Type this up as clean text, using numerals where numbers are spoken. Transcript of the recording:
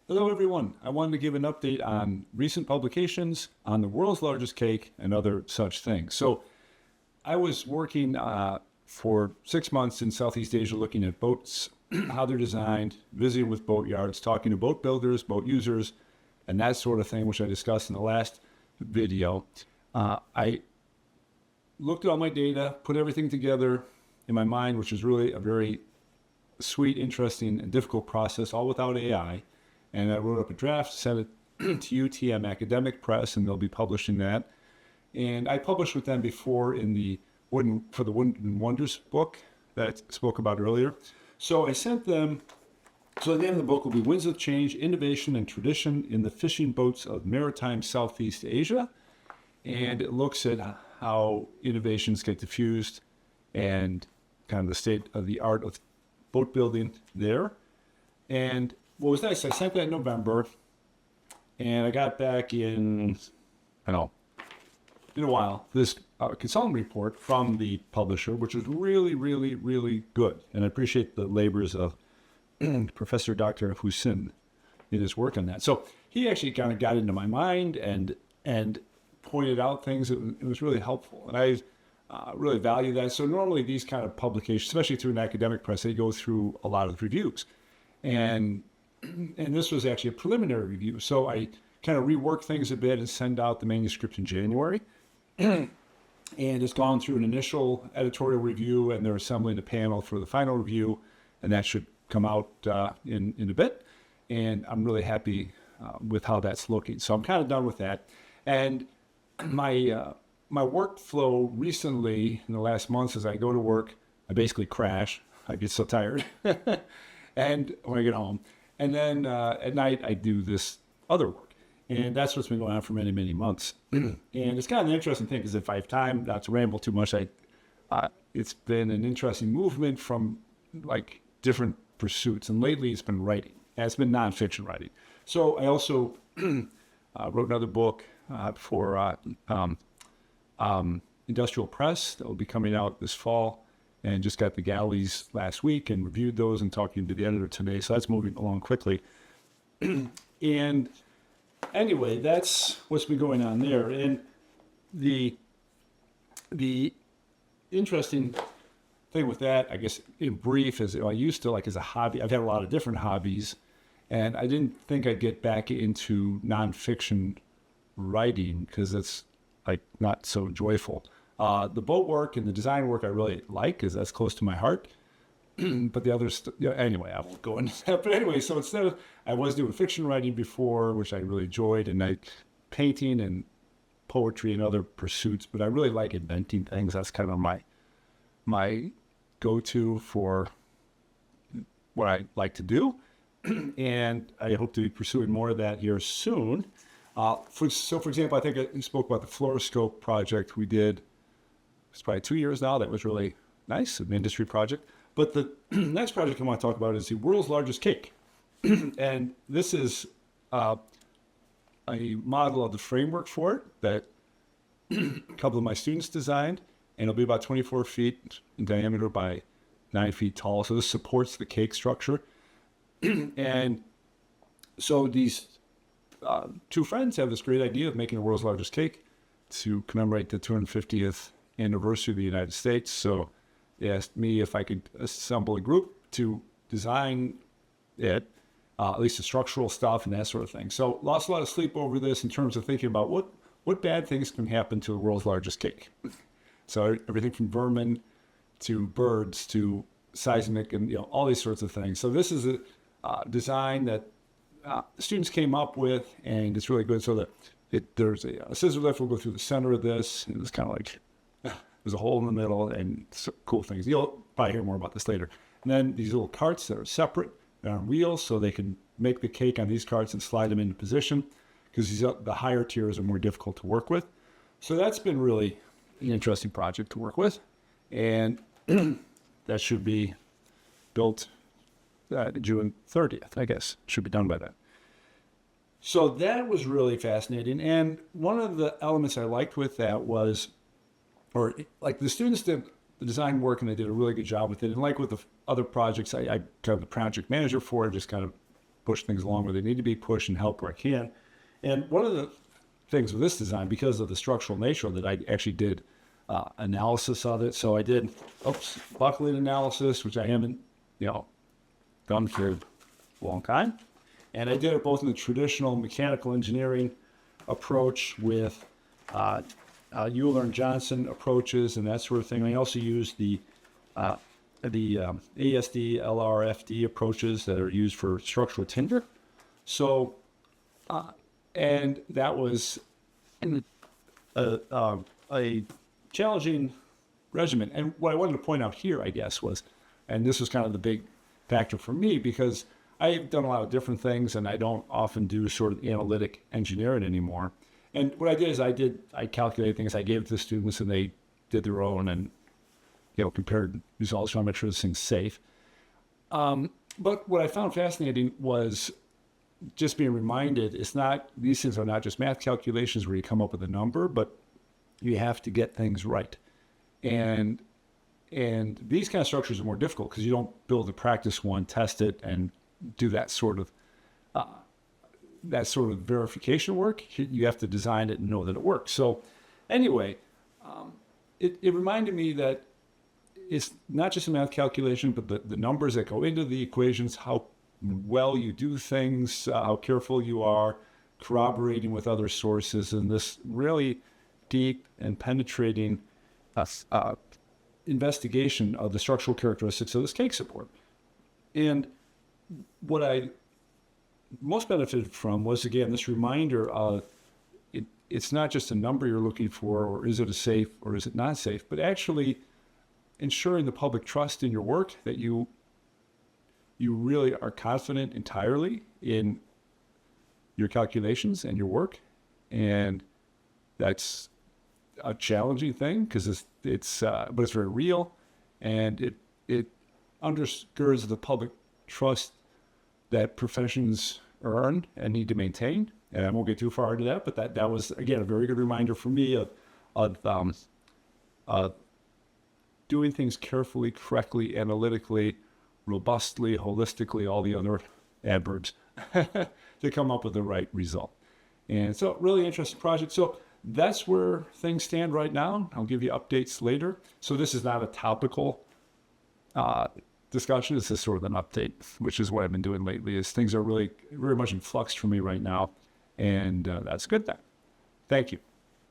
Hello, everyone. I wanted to give an update on recent publications on the world's largest cake and other such things. So I was working for 6 months in Southeast Asia looking at boats, how they're designed, visiting with boat yards, talking to boat builders, boat users, and that sort of thing, which I discussed in the last video. I looked at all my data, put everything together in my mind, which is really a very sweet, interesting, and difficult process, all without AI. And I wrote up a draft, sent it to UTM Academic Press, and they'll be publishing that. And I published with them before in the Wooden Wonders book that I spoke about earlier. So I sent them, so the name of the book will be Winds of Change, Innovation and Tradition in the Fishing Boats of Maritime Southeast Asia. And it looks at how innovations get diffused and kind of the state of the art of boat building there. And what was nice, I sent that in November, and I got back in a while, this consultant report from the publisher, which was really, really, really good. And I appreciate the labors of Professor Dr. Hussein in his work on that. So he actually kind of got into my mind and pointed out things. It was really helpful. And I really value that. So normally these kind of publications, especially through an academic press, they go through a lot of reviews. And this was actually a preliminary review. So I kind of reworked things a bit and send out the manuscript in January. And it's gone through an initial editorial review, and they're assembling a panel for the final review, and that should come out in a bit. And I'm really happy with how that's looking. So I'm kind of done with that. And my workflow recently in the last months, as I go to work, I basically crash. I get so tired. And when I get home. And then at night, I do this other work. And that's what's been going on for many, many months. And it's kind of an interesting thing, because if I have time not to ramble too much, it's been an interesting movement from like different pursuits. And lately it's been writing. And it's been nonfiction writing. So I also wrote another book for Industrial Press that will be coming out this fall. And just got the galleys last week and reviewed those and talking to the editor today. So that's moving along quickly. And anyway, that's what's been going on there. And the interesting thing with that, I guess in brief, is I used to, like, as a hobby, I've had a lot of different hobbies, and I didn't think I'd get back into nonfiction writing because it's like not so joyful. The boat work and the design work I really like, because that's close to my heart. But the others, anyway, I won't go into that. But anyway, so instead of, I was doing fiction writing before, which I really enjoyed, and painting and poetry and other pursuits. But I really like inventing things. That's kind of my go-to for what I like to do. And I hope to be pursuing more of that here soon. For example, I think I spoke about the fluoroscope project we did. It's probably 2 years now. That was really nice, an industry project. But the next project I want to talk about is the world's largest cake. And this is a model of the framework for it that a couple of my students designed. And it'll be about 24 feet in diameter by 9 feet tall. So this supports the cake structure. And so these two friends have this great idea of making the world's largest cake to commemorate the 250th anniversary of the United States. So they asked me if I could assemble a group to design it, at least the structural stuff and that sort of thing. So lost a lot of sleep over this in terms of thinking about what bad things can happen to the world's largest cake. So everything from vermin to birds to seismic and all these sorts of things. So this is a design that students came up with, and it's really good. So that there's a scissor lift will go through the center of this, and it's kind of like there's a hole in the middle and cool things. You'll probably hear more about this later. And then these little carts that are separate, they're on wheels, so they can make the cake on these carts and slide them into position, because the higher tiers are more difficult to work with. So that's been really an interesting project to work with. And that should be built June 30th, I guess. Should be done by then. So that was really fascinating. And one of the elements I liked with that was, or like the students did the design work and they did a really good job with it. And like with the other projects, I kind of the project manager for it, just kind of push things along where they need to be pushed and help where I can. And one of the things with this design, because of the structural nature of it, I actually did analysis of it. So I did buckling analysis, which I haven't, done for a long time. And I did it both in the traditional mechanical engineering approach with Euler and Johnson approaches and that sort of thing. I also used the ASD, LRFD approaches that are used for structural tinder. So, and that was a challenging regimen. And what I wanted to point out here, I guess, was, and this was kind of the big factor for me, because I've done a lot of different things and I don't often do sort of analytic engineering anymore. And what I did is I calculated things, I gave it to the students and they did their own and, compared results, trying to make sure this thing's safe. But what I found fascinating was just being reminded, these things are not just math calculations where you come up with a number, but you have to get things right. And these kind of structures are more difficult because you don't build a practice one, test it, and do that sort of verification work. You have to design it and know that it works. So anyway, it reminded me that it's not just a math calculation, but the numbers that go into the equations, how well you do things, how careful you are, corroborating with other sources, and this really deep and penetrating investigation of the structural characteristics of this cake support. And what I most benefited from was, again, this reminder of it's not just a number you're looking for, or is it a safe or is it not safe, but actually ensuring the public trust in your work, that you really are confident entirely in your calculations and your work. And that's a challenging thing because but it's very real, and it undergirds the public trust that professions earn and need to maintain. And I won't get too far into that, but that was, again, a very good reminder for me of doing things carefully, correctly, analytically, robustly, holistically, all the other adverbs to come up with the right result. And so, really interesting project. So that's where things stand right now. I'll give you updates later. So this is not a topical discussion. This is sort of an update, which is what I've been doing lately, is things are really very much in flux for me right now. And that's a good thing. Thank you.